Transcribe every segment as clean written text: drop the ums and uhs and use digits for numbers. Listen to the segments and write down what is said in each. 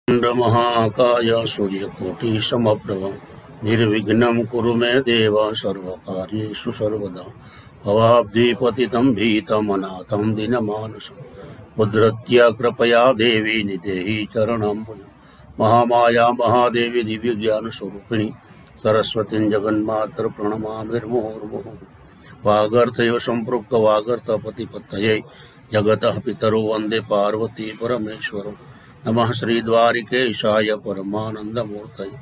महाकाय सूर्यकोटि समप्रभ निर्विघ्नं कुरु मे देव सर्वकार्येषु सर्वदा भवाब्धिपतितं भीतमनाथं दीनमानसम् उद्धृत्य कृपया देवी निदेहि चरणाम्बुज महामाया महादेवी दिव्यज्ञानस्वरूपिणी सरस्वतीं जगन्मातर प्रणमामिर्मुहुर्मुहुः वागर्थयो सम्पृक्त वागर्थपतिपतये जगतः पितरो वन्दे पार्वती परमेश्वरम् नमः श्रीद्वारिकेशाय परमानंदमूर्तये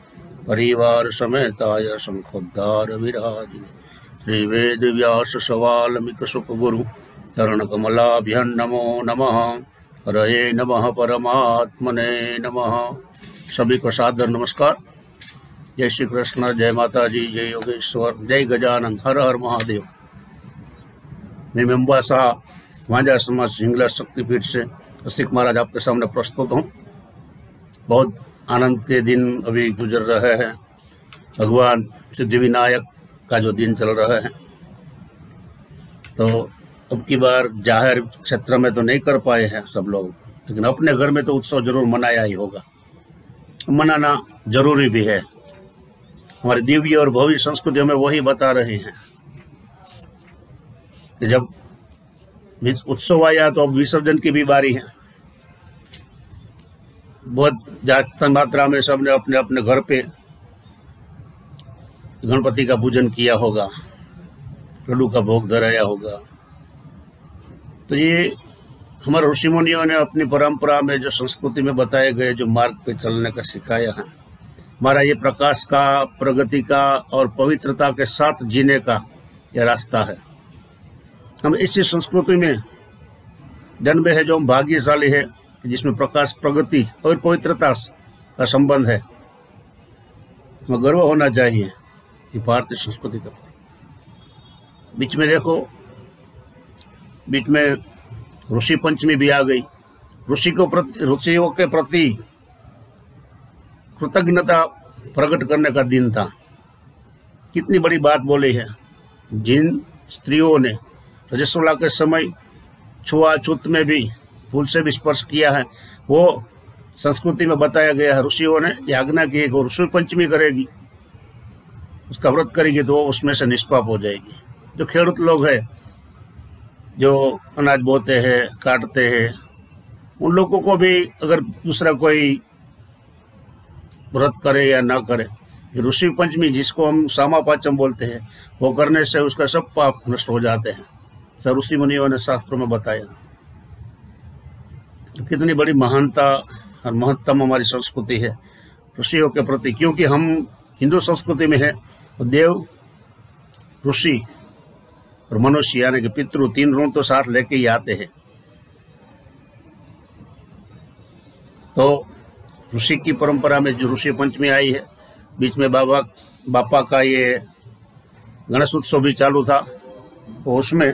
परिवार समेताय शंखोद्धार विराजिने श्रीवेदव्यास सवाल्मीक सुखगुरु चरणकमलाभ्यं नमो नमः। हरये नमः परमात्मने नमः। सभी को सादर नमस्कार। जय श्री कृष्ण, जय माता जी, जय योगेश्वर, जय गजानन, हर हर महादेव। मैं मेम्बासा वांझा समाज सिंगला शक्तिपीठ से रसिक महाराज आपके सामने प्रस्तुत हूँ। बहुत आनंद के दिन अभी गुजर रहे हैं। भगवान सिद्धिविनायक का जो दिन चल रहा है, तो अब की बार जाहिर क्षेत्र में तो नहीं कर पाए हैं सब लोग, लेकिन अपने घर में तो उत्सव जरूर मनाया ही होगा। मनाना जरूरी भी है। हमारी दिव्य और भव्य संस्कृति हमें वही बता रही है कि जब उत्सव आया तो अब विसर्जन की भी बारी है। बहुत ज्यादा मात्रा में सबने अपने अपने घर पे गणपति का पूजन किया होगा, लड्डू का भोग धराया होगा। तो ये हमारे ऋषि मुनियों ने अपनी परंपरा में जो संस्कृति में बताए गए जो मार्ग पे चलने का सिखाया है, हमारा ये प्रकाश का, प्रगति का और पवित्रता के साथ जीने का यह रास्ता है। हम इसी संस्कृति में जन्मे है जो हम भाग्यशाली है, जिसमें प्रकाश, प्रगति और पवित्रता का संबंध है। हमें गर्व होना चाहिए कि भारतीय संस्कृति का। बीच में देखो, बीच में ऋषि पंचमी भी आ गई। ऋषियों के प्रति कृतज्ञता प्रकट करने का दिन था। कितनी बड़ी बात बोली है। जिन स्त्रियों ने रजस्वला के समय छुआछूत में भी फूल से भी स्पर्श किया है, वो संस्कृति में बताया गया है। ऋषियों ने यह आज्ञा की है कि ऋषि पंचमी करेगी, उसका व्रत करेगी तो वो उसमें से निष्पाप हो जाएगी। जो खेडूत लोग हैं, जो अनाज बोते हैं, काटते हैं, उन लोगों को भी अगर दूसरा कोई व्रत करे या ना करे, ऋषि पंचमी जिसको हम सामापाचम बोलते हैं, वो करने से उसका सब पाप नष्ट हो जाते हैं। सब ऋषि मुनियों ने शास्त्रों में बताया। तो कितनी बड़ी महानता और महत्तम हमारी संस्कृति है ऋषियों के प्रति। क्योंकि हम हिंदू संस्कृति में है तो देव, ऋषि और मनुष्य यानी कि पितृ, तीन ऋण तो साथ लेके ही आते हैं। तो ऋषि की परंपरा में जो ऋषि पंचमी आई है, बीच में बापा का ये गणेश उत्सव भी चालू था, तो उसमें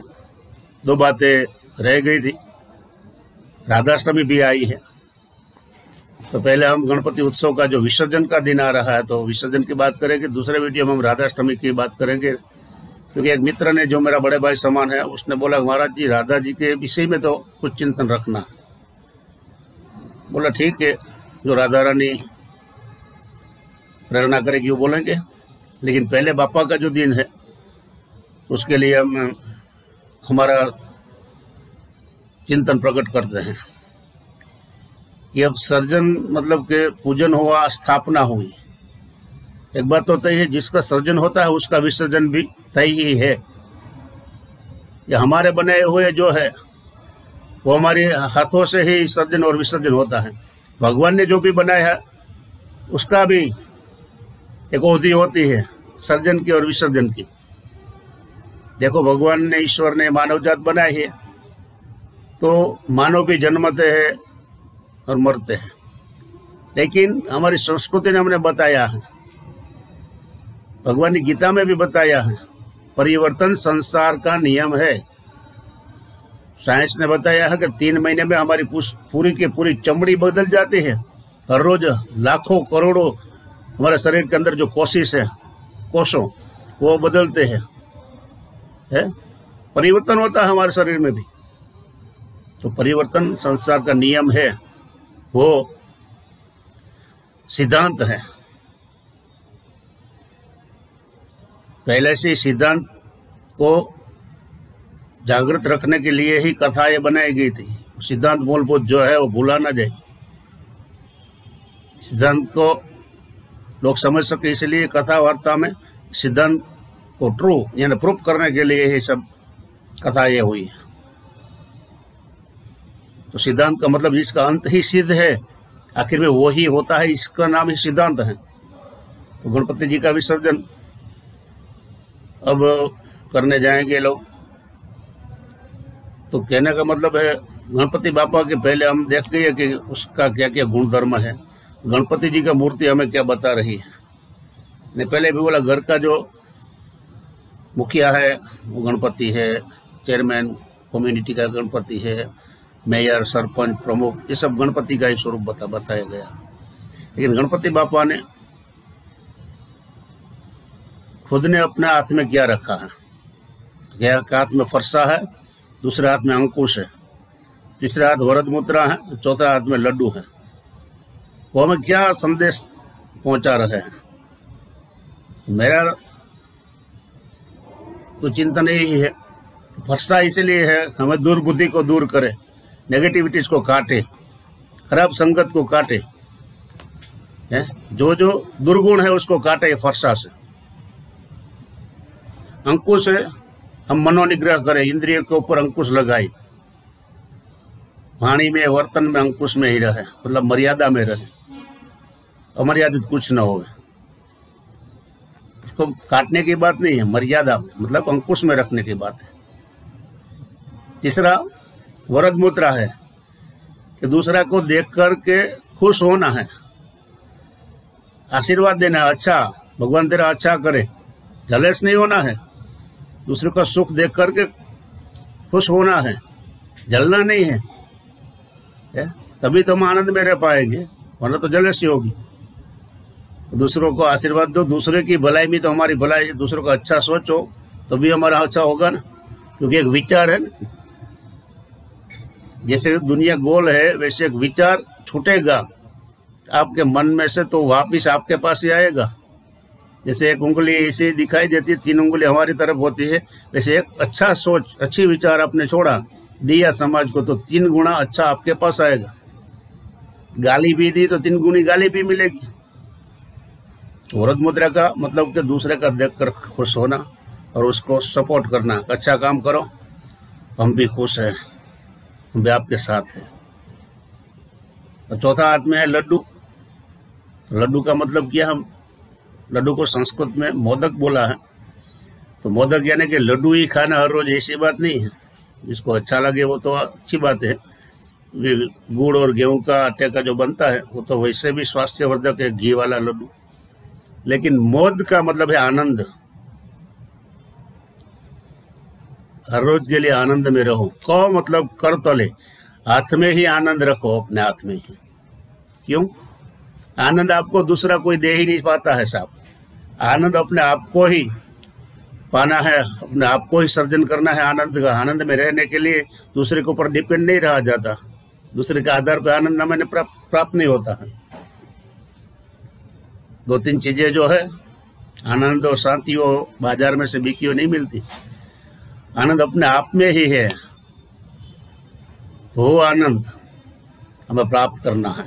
दो बातें रह गई थी। राधाष्टमी भी आई है। तो पहले हम गणपति उत्सव का जो विसर्जन का दिन आ रहा है, तो विसर्जन की बात करेंगे। दूसरे वीडियो में हम राधाष्टमी की बात करेंगे। क्योंकि एक मित्र ने, जो मेरा बड़े भाई समान है, उसने बोला महाराज जी राधा जी के विषय में तो कुछ चिंतन रखना। बोला ठीक है, जो राधा रानी प्रेरणा करेगी वो बोलेंगे, लेकिन पहले बापा का जो दिन है उसके लिए हम हमारा चिंतन प्रकट करते हैं कि अब सर्जन मतलब के पूजन हुआ, स्थापना हुई। एक बात तो तय है, जिसका सर्जन होता है उसका विसर्जन भी तय ही है। ये हमारे बनाए हुए जो है वो हमारे हाथों से ही सर्जन और विसर्जन होता है। भगवान ने जो भी बनाया है उसका भी एक अवधि होती है सर्जन की और विसर्जन की। देखो, भगवान ने, ईश्वर ने मानव जात बनाई है, तो मानव भी जन्मते हैं और मरते हैं। लेकिन हमारी संस्कृति ने हमने बताया है, भगवान ने गीता में भी बताया है, परिवर्तन संसार का नियम है। साइंस ने बताया है कि 3 महीने में हमारी पूरी की पूरी चमड़ी बदल जाती है। हर रोज लाखों करोड़ों हमारे शरीर के अंदर जो कोशों वो बदलते हैं। परिवर्तन होता है हमारे शरीर में भी। तो परिवर्तन संसार का नियम है, वो सिद्धांत है। पहले से सिद्धांत को जागृत रखने के लिए ही कथाएं बनाई गई थी। सिद्धांत मूलभूत जो है वो भूला ना जाए। सिद्धांत को लोग समझ सके इसलिए कथा वार्ता में सिद्धांत को ट्रू यानी प्रूफ करने के लिए ये सब कथाएं हुई है। तो सिद्धांत का मतलब जिसका अंत ही सिद्ध है, आखिर में वो ही होता है, इसका नाम ही सिद्धांत है। तो गणपति जी का विसर्जन अब करने जाएंगे लोग। तो कहने का मतलब है गणपति बापा के पहले हम देख गए कि उसका क्या क्या गुण धर्म है। गणपति जी का मूर्ति हमें क्या बता रही है। ने पहले भी बोला घर का जो मुखिया है वो गणपति है, चेयरमैन कम्युनिटी का गणपति है, मेयर, सरपंच, प्रमुख, ये सब गणपति का ही स्वरूप बताया गया। लेकिन गणपति बापा ने खुद ने अपने हाथ में क्या रखा है। एक हाथ में फरसा है, दूसरे हाथ में अंकुश है, तीसरे हाथ वरद मुद्रा है, चौथा हाथ में लड्डू है। वो हमें क्या संदेश पहुंचा रहे हैं। मेरा तो चिंतन यही है, फरसा इसलिए है हमें दुर्बुद्धि को दूर करे, नेगेटिविटीज को काटे, खराब संगत को काटे, है जो जो दुर्गुण है उसको काटे फरसा से। अंकुश है हम मनोनिग्रह करें, इंद्रिय के ऊपर अंकुश लगाए, वाणी में वर्तन में अंकुश में ही रहे, मतलब मर्यादा में रहे, अमर्यादित कुछ न हो। इसको काटने की बात नहीं है, मर्यादा में मतलब अंकुश में रखने की बात है। तीसरा वरद मुद्रा है कि दूसरा को देख करके खुश होना है, आशीर्वाद देना, अच्छा भगवान तेरा अच्छा करे, जलेस नहीं होना है। दूसरे का सुख देख करके खुश होना है, जलना नहीं है, तभी तो हम आनंद में रह पाएंगे, वरना तो जलेसी होगी। दूसरों को आशीर्वाद दो, दूसरे की भलाई में तो हमारी भलाई, दूसरों का अच्छा सोचो तो भी हमारा अच्छा होगा ना, क्योंकि एक विचार है ना। जैसे दुनिया गोल है वैसे एक विचार छूटेगा आपके मन में से तो वापिस आपके पास ही आएगा। जैसे एक उंगली ऐसे दिखाई देती है, 3 उंगली हमारी तरफ होती है, वैसे एक अच्छा सोच, अच्छी विचार आपने छोड़ा, दिया समाज को, तो 3 गुना अच्छा आपके पास आएगा। गाली भी दी तो 3 गुनी गाली भी मिलेगी। वरद मुद्रा का मतलब कि दूसरे का देखकर खुश होना और उसको सपोर्ट करना, अच्छा काम करो, हम भी खुश हैं, हम भी आपके साथ हैं। और चौथा हाथ में है लड्डू। लड्डू का मतलब क्या, हम लड्डू को संस्कृत में मोदक बोला है। तो मोदक यानी कि लड्डू ही खाना हर रोज ऐसी बात नहीं है, जिसको अच्छा लगे वो तो अच्छी बात है। गुड़ और गेहूं का आटे का जो बनता है वो तो वैसे भी स्वास्थ्यवर्धक है, घी वाला लड्डू। लेकिन मोद का मतलब है आनंद, हर रोज के लिए आनंद में रहो। को मतलब कर तले, हाथ में ही आनंद रखो, अपने हाथ में ही। क्यों? आनंद आपको दूसरा कोई दे ही नहीं पाता है साहब। आनंद अपने आप को ही पाना है, अपने आप को ही सर्जन करना है आनंद का। आनंद में रहने के लिए दूसरे के ऊपर डिपेंड नहीं रहा जाता, दूसरे के आधार पर आनंद हमें प्राप्त नहीं होता है। 2-3 चीजें जो है आनंद और शांति वो बाजार में से बिकी हुई नहीं मिलती। आनंद अपने आप में ही है, तो वो आनंद हमें प्राप्त करना है।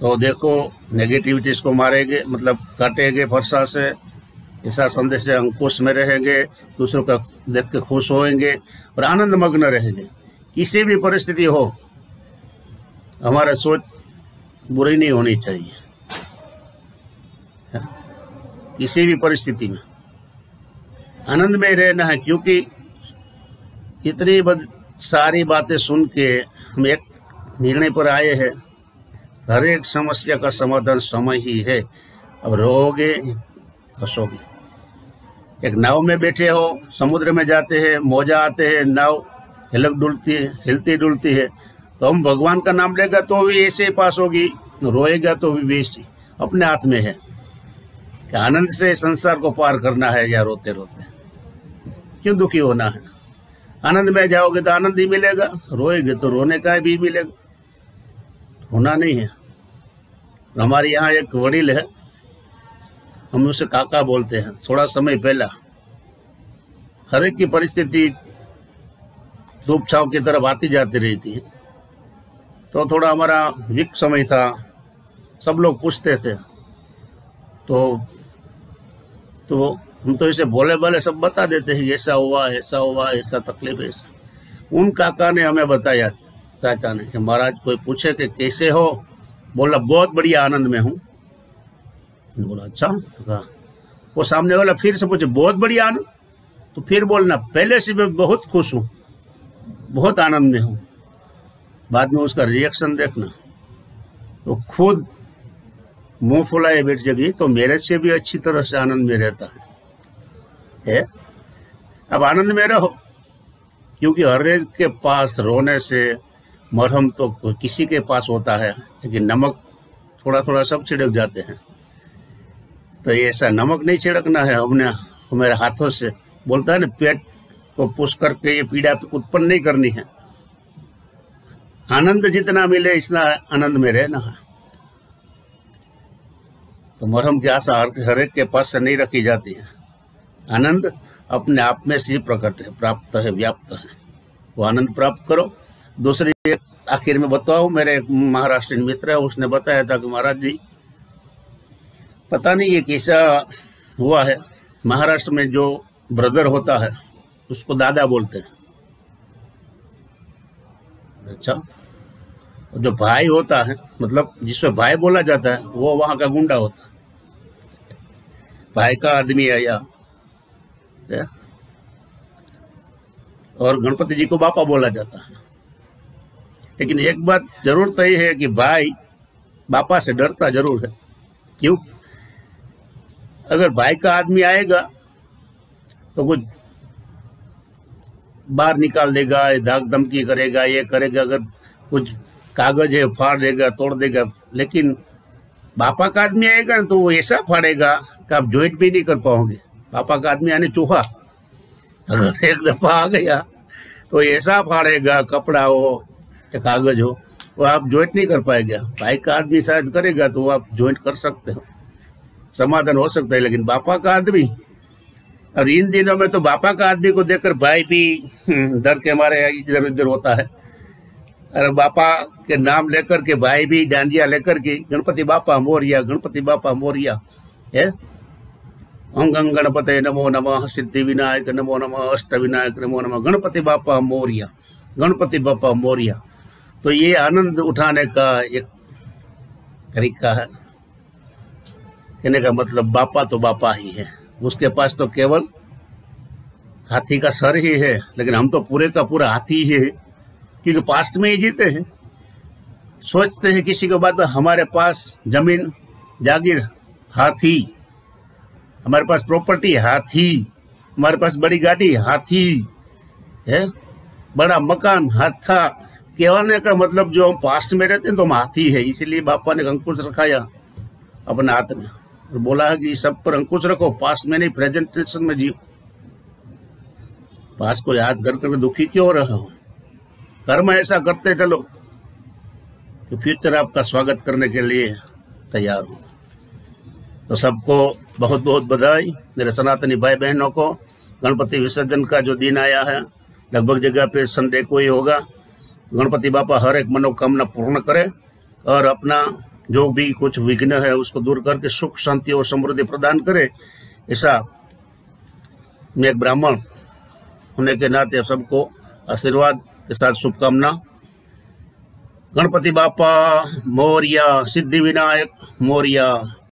तो देखो नेगेटिविटीज को मारेंगे, मतलब काटेंगे फरसा से, ऐसा संदेश से अंकुश में रहेंगे, दूसरों का देख के खुश होएंगे और आनंद मग्न रहेंगे। किसी भी परिस्थिति हो हमारा सोच बुरी नहीं होनी चाहिए, किसी भी परिस्थिति में आनंद में रहना है। क्योंकि इतनी सारी बातें सुन के हम एक निर्णय पर आए हैं, हर एक समस्या का समाधान समय ही है। अब रोओगे हंसोगे। एक नाव में बैठे हो, समुद्र में जाते हैं, मौजा आते हैं, नाव हिलती डुलती है, तो हम भगवान का नाम लेगा तो भी ऐसे ही पास होगी, रोएगा तो भी वैसे। अपने हाथ में है कि आनंद से संसार को पार करना है या रोते रोते क्यों दुखी होना है। आनंद में जाओगे तो आनंद ही मिलेगा, रोएगे तो रोने का भी मिलेगा, होना नहीं है। हमारे यहाँ एक वडील है, हम उसे काका बोलते हैं। थोड़ा समय पहला हर एक की परिस्थिति धूप छांव की तरफ आती जाती रही थी, तो थोड़ा हमारा वीक समय था। सब लोग पूछते थे तो हम तो इसे बोले बोले सब बता देते हैं, ऐसा हुआ ऐसा तकलीफ है। उन काका ने हमें बताया, चाचा ने, कि महाराज कोई पूछे कि कैसे हो, बोला बहुत बढ़िया आनंद में हूँ। बोला अच्छा। वो सामने वाला फिर से पूछे बहुत बढ़िया आनंद, तो फिर बोलना पहले से मैं बहुत खुश हूँ, बहुत आनंद में हूँ। बाद में उसका रिएक्शन देखना, तो खुद मुंह फुलाए बैठ जाएगी, तो मेरे से भी अच्छी तरह से आनंद में रहता है। अब आनंद में रहो, क्योंकि हर एक के पास रोने से मरहम तो किसी के पास होता है, लेकिन नमक थोड़ा थोड़ा सब छिड़क जाते हैं। तो ऐसा नमक नहीं छिड़कना है हमने हमारे हाथों से। बोलता है ना, पेट को पुश करके ये पीड़ा उत्पन्न नहीं करनी है। आनंद जितना मिले इतना आनंद में रहना है। तो मरहम की आशा हर एक के पास से नहीं रखी जाती है। आनंद अपने आप में से प्रकट है, प्राप्त है, व्याप्त है। वो आनंद प्राप्त करो। दूसरी आखिर में बताओ, मेरे महाराष्ट्र मित्र है, उसने बताया था कि महाराज जी पता नहीं ये कैसा हुआ है, महाराष्ट्र में जो ब्रदर होता है उसको दादा बोलते हैं। अच्छा, जो भाई होता है, मतलब जिससे भाई बोला जाता है, वो वहां का गुंडा होता है। भाई का आदमी आया, और गणपति जी को बापा बोला जाता है। लेकिन एक बात जरूर तय है कि भाई बापा से डरता जरूर है। क्यों? अगर भाई का आदमी आएगा तो कुछ बाहर निकाल देगा, धाक धमकी करेगा, ये करेगा, अगर कुछ कागज है फाड़ देगा, तोड़ देगा। लेकिन बापा का आदमी आएगा तो वो ऐसा फाड़ेगा कि आप ज्वाइंट भी नहीं कर पाओगे। पापा का आदमी यानी चूहा, अगर एक दफा आ गया तो ऐसा फाड़ेगा, कपड़ा हो या कागज हो, वो आप ज्वाइंट नहीं कर पाएगा। भाई का आदमी शायद करेगा तो आप ज्वाइंट कर सकते हो, समाधान हो सकता है। लेकिन बापा का आदमी, और इन दिनों में तो बापा का आदमी को देखकर भाई भी डर के हमारे इधर उधर होता है। अरे बापा के नाम लेकर के भाई भी डांडिया लेकर के गणपति बापा मोरिया, गणपति बापा मोरिया है। ओम गणपते नमो नमः, सिद्धि विनायक नमो नमः, अष्ट विनायक नमो नमः, गणपति बापा मोरिया, गणपति बापा मोरिया। तो ये आनंद उठाने का एक तरीका है। कहने का मतलब बापा तो बापा ही है, उसके पास तो केवल हाथी का सर ही है, लेकिन हम तो पूरे का पूरा हाथी ही है, क्योंकि पास्ट में ही जीते हैं। सोचते हैं किसी के बाद हमारे पास जमीन जागीर हाथी, हमारे पास प्रॉपर्टी हाथी, हमारे पास बड़ी गाड़ी हाथी है, बड़ा मकान हाथा। कहने का मतलब जो हम पास्ट में रहते हैं तो हम हाथी है। इसीलिए बापा ने अंकुश रखाया अपने हाथ में और बोला है कि सब पर अंकुश रखो, पास्ट में नहीं, प्रेजेंटेशन में जियो। पास्ट को याद कर करके दुखी क्यों रहे हो? कर्म ऐसा करते चलो कि फ्यूचर आपका स्वागत करने के लिए तैयार हो। तो सबको बहुत बहुत बधाई। मेरे सनातनी भाई बहनों को गणपति विसर्जन का जो दिन आया है, लगभग जगह पे संडे को ही होगा। गणपति बापा हर एक मनोकामना पूर्ण करे और अपना जो भी कुछ विघ्न है उसको दूर करके सुख शांति और समृद्धि प्रदान करे। ऐसा मैं एक ब्राह्मण होने के नाते सबको आशीर्वाद के साथ शुभकामना। गणपति बापा मोरिया, सिद्धि विनायक मोरिया।